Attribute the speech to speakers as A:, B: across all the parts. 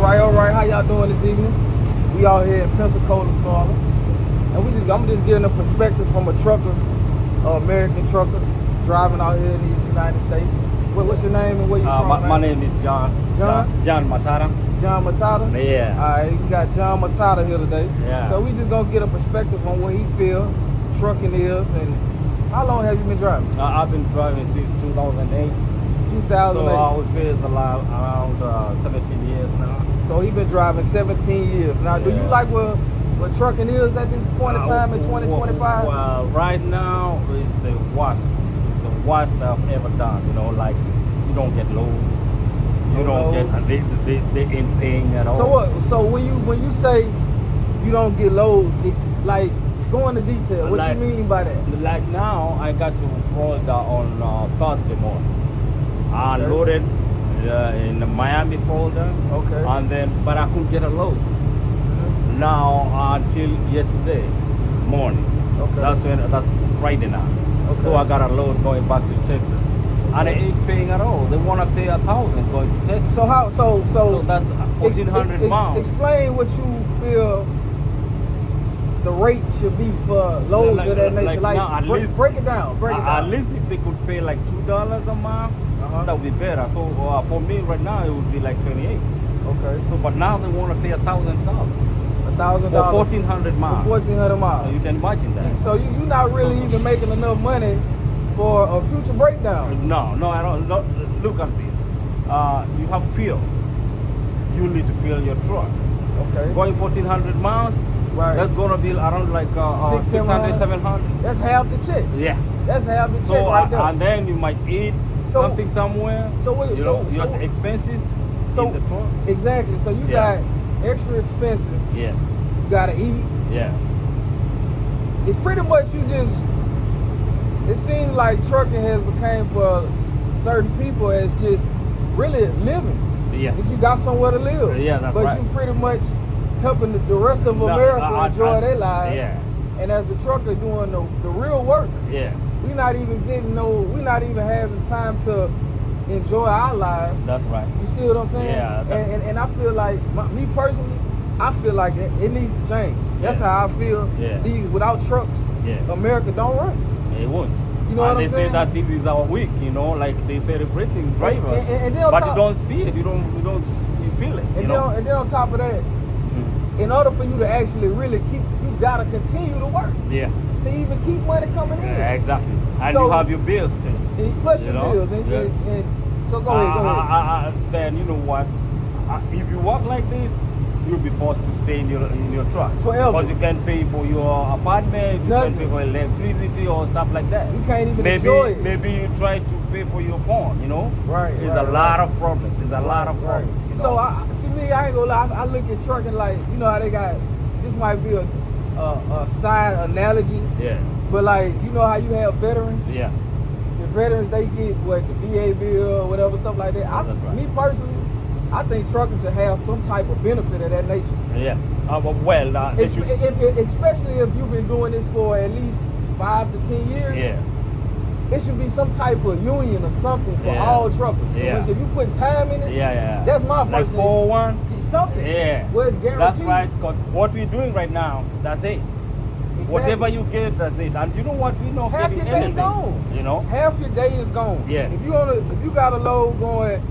A: all right. How y'all doing this evening? We out here in Pensacola, Florida, and I'm just getting a perspective from a trucker, American trucker, driving out here in these United States. What's your name and where you from?
B: My name is John. John Matara.
A: John Matara?
B: Yeah.
A: All right, we got John Matara here today.
B: Yeah.
A: So we just gonna get a perspective on what he feel trucking is, and how long have you been driving?
B: I've been driving since 2008.
A: 2008.
B: So I would say it's around 17 years now.
A: So he been driving 17 years. Now, do you like what trucking is at this point in time in 2025?
B: Well, right now it's the worst. It's the worst I've ever done. You know, like you don't get loads. You don't get they ain't paying at all.
A: So what? So when you say you don't get loads, it's like go into detail. What you mean by that?
B: Like now, I got to Florida on Thursday morning. I loaded in the Miami, Florida.
A: Okay.
B: And then, but I couldn't get a load.
A: Mm-hmm.
B: Now until yesterday morning.
A: Okay.
B: That's Friday now.
A: Okay.
B: So I got a load going back to Texas. And they ain't paying at all. They want to pay $1,000 going to Texas.
A: So how? So
B: that's 1,400 miles.
A: Explain what you feel the rate should be for loads of that nature. Like break it down. Break it down.
B: At least if they could pay like $2 a mile, that would be better. So for me right now, it would be like 28.
A: Okay.
B: So but now they want to pay $1,000.
A: $1,000
B: for 1,400 miles.
A: For 1,400 miles.
B: So you can imagine that.
A: So you're not really even making enough money for a future breakdown.
B: No, I don't. Look at this. You have fuel. You need to fill your truck.
A: Okay.
B: Going 1,400 miles.
A: Right.
B: That's gonna be around like 600, 700.
A: That's half the check.
B: Yeah.
A: That's half the check right there.
B: And then you might eat something somewhere.
A: So
B: your expenses in the truck.
A: Exactly. So you got extra expenses.
B: Yeah.
A: You gotta eat.
B: Yeah.
A: It's pretty much it seems like trucking has become for certain people as just really living.
B: Yeah.
A: Because you got somewhere to live.
B: Yeah, that's right.
A: But you pretty much helping the rest of America enjoy their lives.
B: Yeah.
A: And as the trucker doing the real work.
B: Yeah.
A: We're not even having time to enjoy our lives.
B: That's right.
A: You see what I'm saying?
B: Yeah.
A: And I feel like me personally, I feel like it needs to change. That's how I feel.
B: Yeah.
A: Without trucks, America don't run.
B: It won't.
A: You know what I'm saying?
B: They say that this is our week, like they celebrating drivers. But you don't see it, you feel it.
A: And then on top of that, in order for you to actually really you gotta continue to work.
B: Yeah.
A: To even keep money coming in.
B: Yeah, exactly. And you have your bills too.
A: Plus your bills. And so go ahead.
B: Then you know what? If you work like this, you'll be forced to stay in your truck
A: forever.
B: Because you can't pay for your apartment, you can't pay for electricity or stuff like that.
A: You can't even enjoy it.
B: Maybe you try to pay for your phone,
A: Right.
B: There's a lot of problems. There's a lot of problems.
A: So I ain't gonna lie. I look at trucking like, how they got, this might be a side analogy.
B: Yeah.
A: But like, how you have veterans?
B: Yeah.
A: The veterans, they get the VA bill or whatever, stuff like that.
B: That's right.
A: Me personally, I think truckers should have some type of benefit of that nature.
B: Yeah.
A: Especially if you've been doing this for at least 5 to 10 years.
B: Yeah.
A: It should be some type of union or something for all truckers.
B: Yeah.
A: Because if you put time in it, that's my
B: like
A: personal
B: 401.
A: Something.
B: Yeah.
A: Where it's guaranteed.
B: That's right. Because what we're doing right now, that's it. Exactly. Whatever you get, that's it. And you know what? We're not
A: half
B: getting
A: your day
B: anything.
A: Gone. Half your day is gone.
B: Yeah.
A: If you got a load going,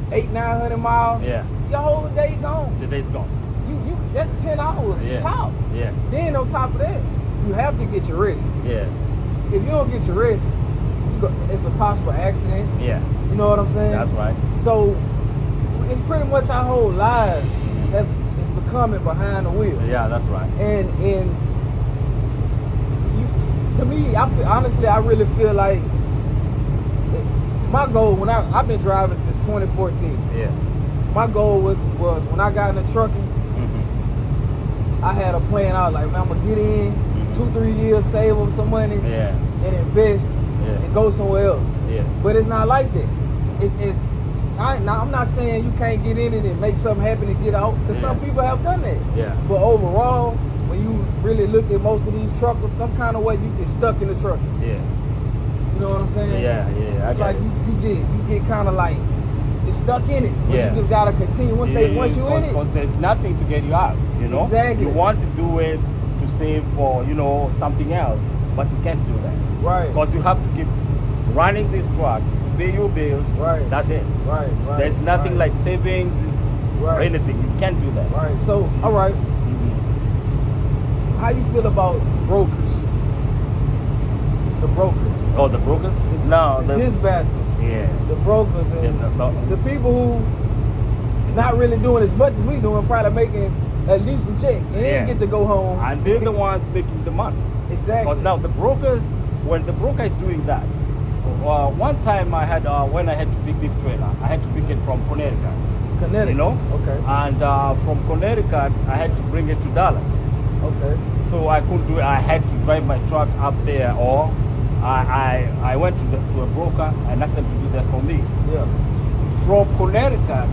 A: 800-900 miles.
B: Yeah.
A: Your whole day gone.
B: The day's gone.
A: You that's 10 hours top.
B: Yeah.
A: Then on top of that, you have to get your rest.
B: Yeah.
A: If you don't get your rest, it's a possible accident.
B: Yeah.
A: You know what I'm saying?
B: That's right.
A: So it's pretty much our whole lives is becoming behind the wheel.
B: Yeah, that's right.
A: And to me, I really feel like my goal when I've been driving since 2014.
B: Yeah.
A: My goal was when I got into trucking, I had a plan. I was like, man, I'm gonna get in 2-3 years, save up some money, and invest, and go somewhere else.
B: Yeah.
A: But it's not like that. I'm not saying you can't get in it and make something happen and get out, because some people have done that.
B: Yeah.
A: But overall, when you really look at most of these truckers, some kind of way you get stuck in the truck.
B: Yeah.
A: You know what I'm saying?
B: Yeah.
A: It's like you get kind of like, it's stuck in it. But
B: Yeah.
A: you just gotta continue once you in it.
B: Because there's nothing to get you out, you know.
A: Exactly.
B: You want to do it to save for, you know, something else, but you can't do that.
A: Right.
B: Because you have to keep running this truck to pay your bills.
A: Right.
B: That's it.
A: Right.
B: There's nothing like saving or anything. You can't do that.
A: Right. So, all right. How you feel about brokers? The brokers.
B: Oh, the brokers? No,
A: the dispatchers.
B: Yeah.
A: The brokers and the people who not really doing as much as we doing, probably making a decent check and ain't get to go home.
B: And they're the ones making the money.
A: Exactly.
B: Because now the brokers, when the broker is doing that, one time I had when I had to pick this trailer, I had to pick it from Connecticut.
A: Connecticut.
B: You know?
A: Okay.
B: And from Connecticut, I had to bring it to Dallas.
A: Okay.
B: So I couldn't do it. I had to drive my truck up there, or I went to a broker and asked them to do that for me.
A: Yeah.
B: From Connecticut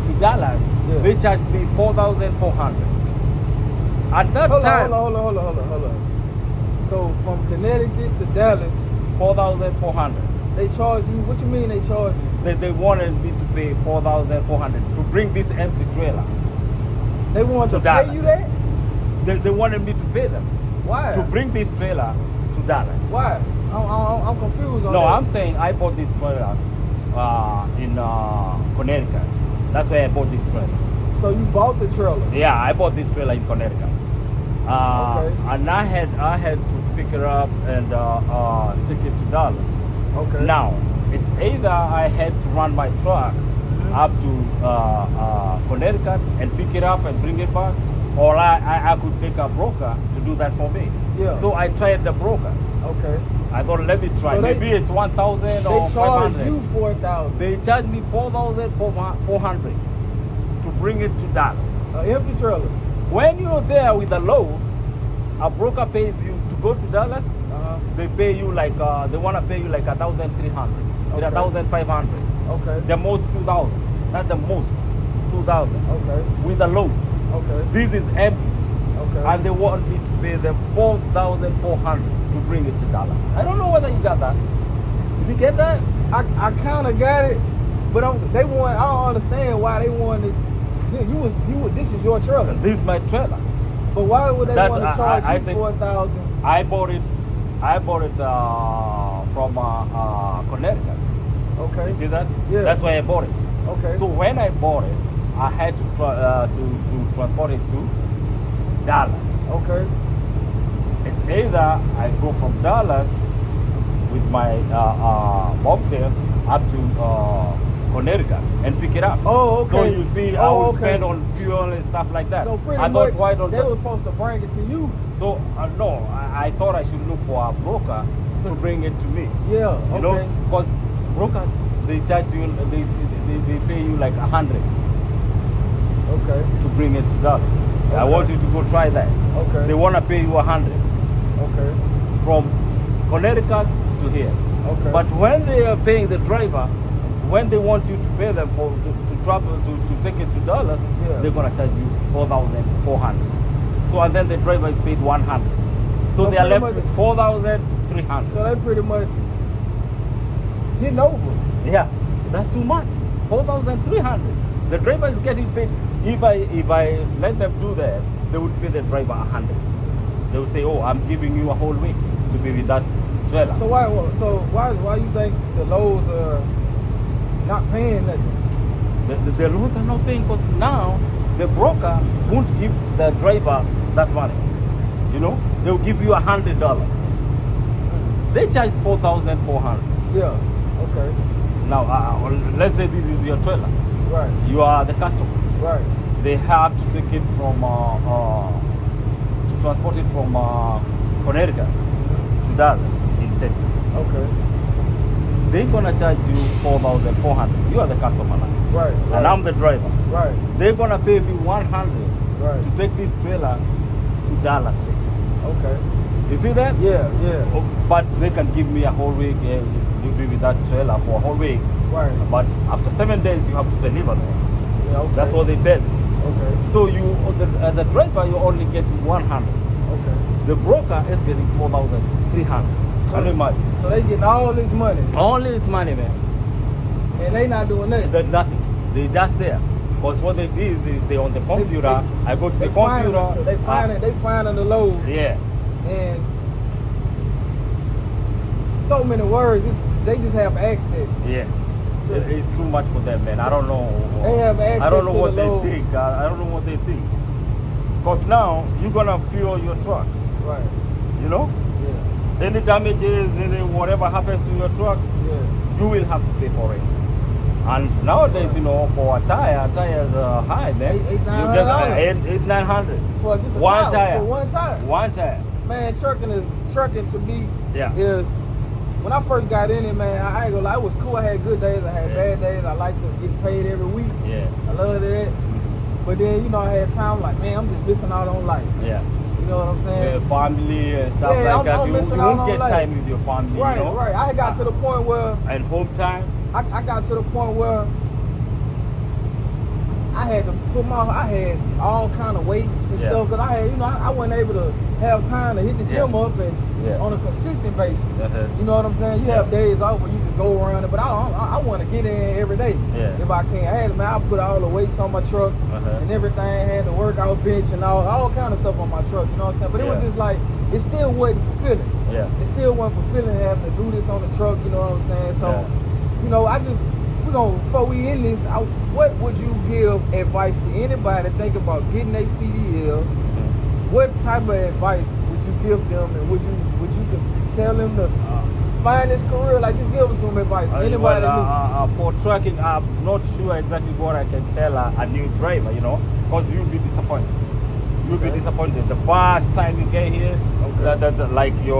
B: to Dallas, they charged me $4,400. At that time,
A: hold on. So from Connecticut to Dallas,
B: $4,400.
A: They charge you. What you mean they charge you?
B: They wanted me to pay $4,400 to bring this empty trailer.
A: They wanted to pay you that?
B: They wanted me to pay them.
A: Why?
B: To bring this trailer to Dallas.
A: Why? I'm confused on that.
B: No, I'm saying I bought this trailer in Connecticut. That's where I bought this trailer.
A: So you bought the trailer?
B: Yeah, I bought this trailer in Connecticut.
A: Okay.
B: And I had to pick it up and take it to Dallas.
A: Okay.
B: Now, it's either I had to run my truck up to Connecticut and pick it up and bring it back, or I could take a broker to do that for me.
A: Yeah.
B: So I tried the broker.
A: Okay.
B: I thought, let me try.
A: So
B: Maybe it's 1,000 or 500.
A: They charge you 4,000.
B: They charged me 4,400 to bring it to Dallas.
A: An empty trailer.
B: When you're there with a load, a broker pays you to go to Dallas. They pay you like they want to pay you like 1,300, 1,500.
A: Okay.
B: The most 2,000. Not the most 2,000.
A: Okay.
B: With a load.
A: Okay.
B: This is empty.
A: Okay.
B: And they want me to pay them 4,400 to bring it to Dallas. I don't know whether you got that. Did you get that?
A: I kind of got it, but I don't understand why they wanted. This is your trailer.
B: This is my trailer.
A: But why would they want to charge you 4,000?
B: I bought it from Connecticut.
A: Okay.
B: You see that?
A: Yeah.
B: That's why I bought it.
A: Okay.
B: So when I bought it, I had to transport it to Dallas.
A: Okay.
B: It's either I go from Dallas with my bobtail up to Connecticut and pick it up.
A: Oh, okay.
B: So you see, I will spend on fuel and stuff like that.
A: So pretty
B: I
A: much,
B: thought, why don't
A: they were supposed to bring it to you.
B: So no, I thought I should look for a broker to bring it to me.
A: Yeah. Okay.
B: You know, because brokers, they charge you, they pay you like 100.
A: Okay.
B: To bring it to Dallas. Okay. I want you to go try that.
A: Okay.
B: They want to pay you 100.
A: Okay.
B: From Connecticut to here.
A: Okay.
B: But when they are paying the driver, when they want you to pay them to travel to take it to Dallas, they're gonna charge you 4,400. So and then the driver is paid 100. So they are left with 4,300.
A: So they pretty much getting over.
B: Yeah, that's too much. 4,300. The driver is getting paid. If I let them do that, they would pay the driver 100. They would say, "Oh, I'm giving you a whole week to be with that trailer."
A: So why you think the loads are not paying nothing?
B: The loads are not paying because now the broker won't give the driver that money. You know, they'll give you $100. They charge 4,400.
A: Yeah. Okay.
B: Now, let's say this is your trailer.
A: Right.
B: You are the customer.
A: Right.
B: They have to take it from to transport it from Connecticut to Dallas in Texas.
A: Okay.
B: They're gonna charge you 4,400. You are the customer now.
A: Right.
B: And I'm the driver.
A: Right.
B: They're gonna pay me 100 to take this trailer to Dallas, Texas.
A: Okay.
B: You see that?
A: Yeah, yeah.
B: But they can give me a whole week. You'll be with that trailer for a whole week.
A: Right.
B: But after 7 days, you have to deliver them.
A: Yeah, okay.
B: That's what they tell you.
A: Okay.
B: So as a driver, you're only getting 100.
A: Okay.
B: The broker is getting 4,300. Can you imagine?
A: So they getting all this money.
B: All this money, man.
A: And they not doing nothing.
B: They're nothing. They just there. Because what they did, they on the computer. I go to the computer.
A: They finding the loads.
B: Yeah.
A: And so many words. They just have access.
B: Yeah. It's too much for them, man. I don't know.
A: They have access.
B: I don't know
A: to
B: what
A: the
B: they
A: loads.
B: think. I don't know what they think. Because now you're gonna fuel your truck.
A: Right.
B: You know.
A: Yeah.
B: Any damages, any whatever happens to your truck,
A: Yeah.
B: you will have to pay for it. And nowadays, you know, for a tires are high, man.
A: $800-900.
B: $900
A: For just a
B: one tire.
A: For one tire.
B: One tire.
A: Man, trucking to me
B: Yeah.
A: is, when I first got in it, man, I ain't gonna lie, it was cool. I had good days, I had bad days. I liked to get paid every week.
B: Yeah.
A: I loved it. But then, you know, I had time like, man, I'm just missing out on life.
B: Yeah.
A: You know what I'm saying?
B: Yeah, family and stuff
A: Yeah,
B: like that.
A: I'm
B: You
A: missing out
B: won't
A: on
B: get
A: life.
B: time with your family.
A: Right,
B: you know?
A: right. I got to the point where
B: And home time.
A: I got to the point where I had to I had all kind of weights and stuff, because I had, you know, I wasn't able to have time to hit the gym up and on a consistent basis. You know what I'm saying? You have days off where you can go around it, but I want to get in every day if I can. I had, man, I put all the weights on my truck and everything. I had the workout bench and all kind of stuff on my truck. You know what I'm saying? But it was just like, it still wasn't fulfilling. It still wasn't fulfilling having to do this on the truck. You know what I'm saying? So, you know, before we end this, what would you give advice to anybody think about getting a CDL? What type of advice would you give them, and would you tell them to find this career? Like, just give us some advice. Anybody
B: for trucking, I'm not sure exactly what I can tell a new driver, you know, because you'll be disappointed. You'll be disappointed the first time you get here. That like you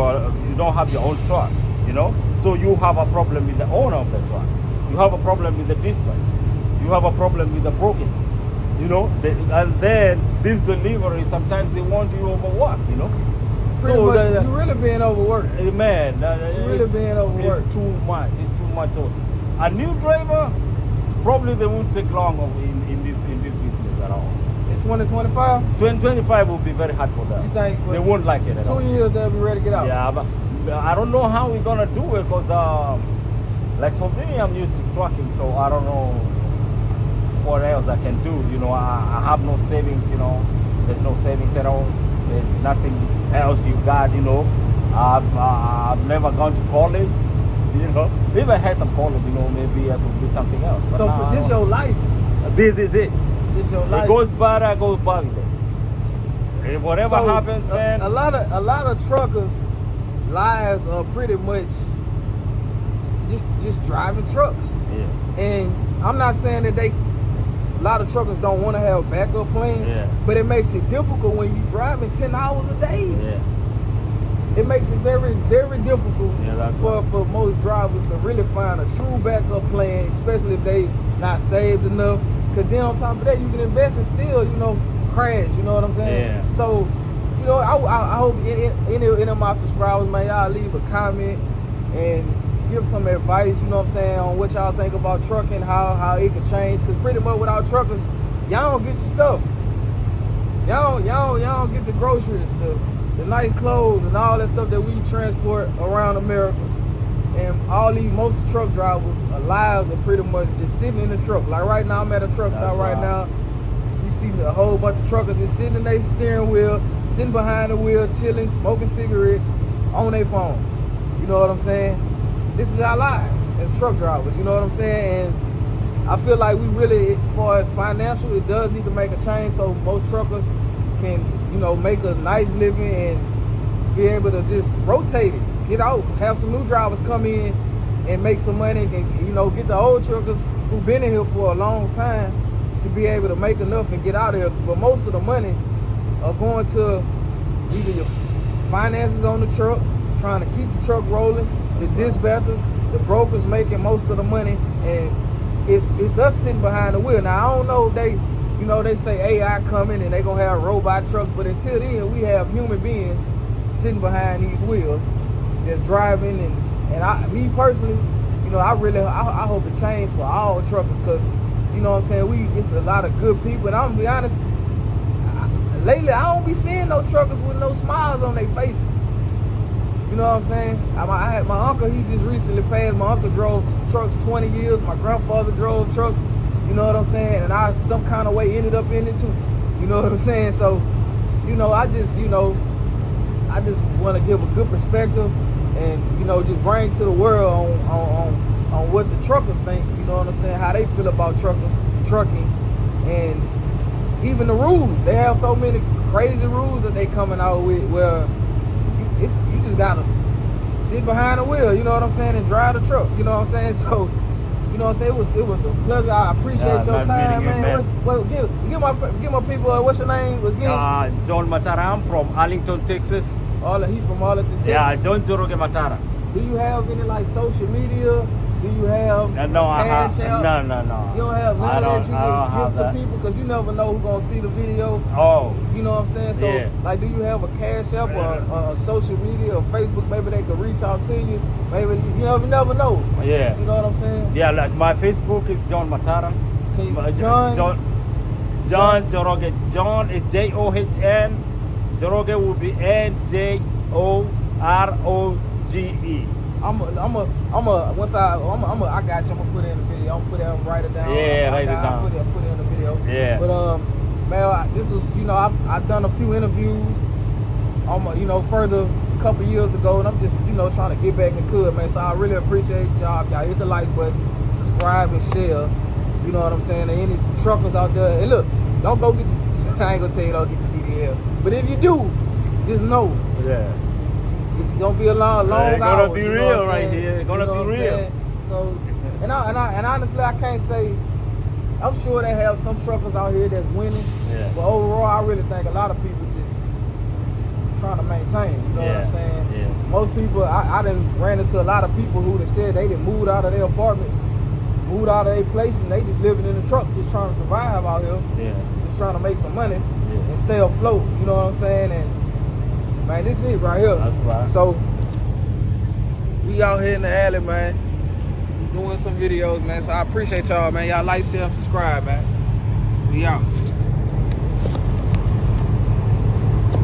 B: don't have your own truck, you know, so you have a problem with the owner of the truck. You have a problem with the dispatch. You have a problem with the brokers, you know. And then this delivery, sometimes they want you overworked, you know.
A: Pretty much, you really being overworked.
B: Man,
A: you really being overworked.
B: It's too much. It's too much. So a new driver, probably they won't take long in this business at all.
A: In 2025?
B: 2025 will be very hard for them.
A: You think?
B: They won't like it at all.
A: 2 years they'll be ready to get out.
B: Yeah, but I don't know how we're gonna do it, because like for me, I'm used to trucking, so I don't know what else I can do. You know, I have no savings, you know. There's no savings at all. There's nothing else you got, you know. I've never gone to college, you know. If I had some college, you know, maybe I could do something else. But
A: so this your life.
B: This is it.
A: This your life.
B: It goes bad, I go bad with it. Whatever happens, man.
A: A lot of truckers' lives are pretty much just driving trucks. And I'm not saying that a lot of truckers don't want to have backup plans, but it makes it difficult when you driving 10 hours a day. It makes it very, very difficult for most drivers to really find a true backup plan, especially if they not saved enough. Because then on top of that, you can invest and still, you know, crash. You know what I'm saying? So, you know, I hope any of my subscribers, man, y'all leave a comment and give some advice, you know what I'm saying, on what y'all think about trucking, how it could change. Because pretty much without truckers, y'all don't get your stuff. Y'all don't get the groceries, the nice clothes and all that stuff that we transport around America. And most truck drivers' lives are pretty much just sitting in the truck. Like right now, I'm at a truck stop right now. You see a whole bunch of truckers just sitting in their steering wheel, sitting behind the wheel, chilling, smoking cigarettes on their phone. You know what I'm saying? This is our lives as truck drivers, you know what I'm saying? And I feel like we really, as far as financial, it does need to make a change so most truckers can, you know, make a nice living and be able to just rotate it, get out, have some new drivers come in and make some money, and, you know, get the old truckers who've been in here for a long time to be able to make enough and get out of here. But most of the money are going to either your finances on the truck, trying to keep the truck rolling, the dispatchers, the brokers making most of the money, and it's us sitting behind the wheel. Now I don't know if they say AI coming and they gonna have robot trucks, but until then we have human beings sitting behind these wheels that's driving, and me personally, you know, I hope it change for all truckers, because, you know what I'm saying, it's a lot of good people, and I'm gonna be honest, lately I don't be seeing no truckers with no smiles on their faces. You know what I'm saying? I had my uncle, he just recently passed. My uncle drove trucks 20 years. My grandfather drove trucks. You know what I'm saying? And I some kind of way ended up in it too. You know what I'm saying? So, you know, I just want to give a good perspective and, you know, just bring to the world on what the truckers think. You know what I'm saying? How they feel about trucking, and even the rules. They have so many crazy rules that they coming out with where you just gotta sit behind the wheel, you know what I'm saying, and drive the truck, you know what I'm saying. So, you know what I'm saying, it was a pleasure. I appreciate your time, man. Give my people, what's your name again?
B: John Matara. I'm from Arlington, Texas.
A: He from Arlington, Texas.
B: Yeah, John Joroge Matara.
A: Do you have any like social media? Do you have cash out?
B: No.
A: You don't have none of that you can give to people, because you never know who's gonna see the video.
B: Oh.
A: You know what I'm saying? So like, do you have a cash app or a social media or Facebook? Maybe they could reach out to you. Maybe you never know.
B: Yeah.
A: You know what I'm saying?
B: Yeah, like my Facebook is John Matara.
A: Can you, John
B: Joroge. John is John. Joroge will be Njoroge.
A: I got you. I'm gonna put it in the video. I'm gonna put it, write it down.
B: Yeah, write it down.
A: I'll put it in the video.
B: Yeah.
A: But man, this was, you know, I've done a few interviews, you know, further a couple years ago, and I'm just, you know, trying to get back into it, man. So I really appreciate y'all. Y'all hit the like button, subscribe and share. You know what I'm saying? And any truckers out there, and look, don't go get your, I ain't gonna tell you don't get your CDL, but if you do, just know.
B: Yeah.
A: It's gonna be a long
B: it's
A: hours.
B: Gonna be real right here. It's gonna be real.
A: So, and honestly, I can't say. I'm sure they have some truckers out here that's winning.
B: Yeah.
A: But overall, I really think a lot of people just trying to maintain. You know what I'm saying?
B: Yeah.
A: Most people, I done ran into a lot of people who said they done moved out of their apartments, moved out of their places, and they just living in the truck, just trying to survive out here.
B: Yeah.
A: Just trying to make some money and stay afloat. You know what I'm saying? And man, this is it right here.
B: That's right.
A: So we out here in the alley, man, doing some videos, man. So I appreciate y'all, man. Y'all like, share, and subscribe, man. We out.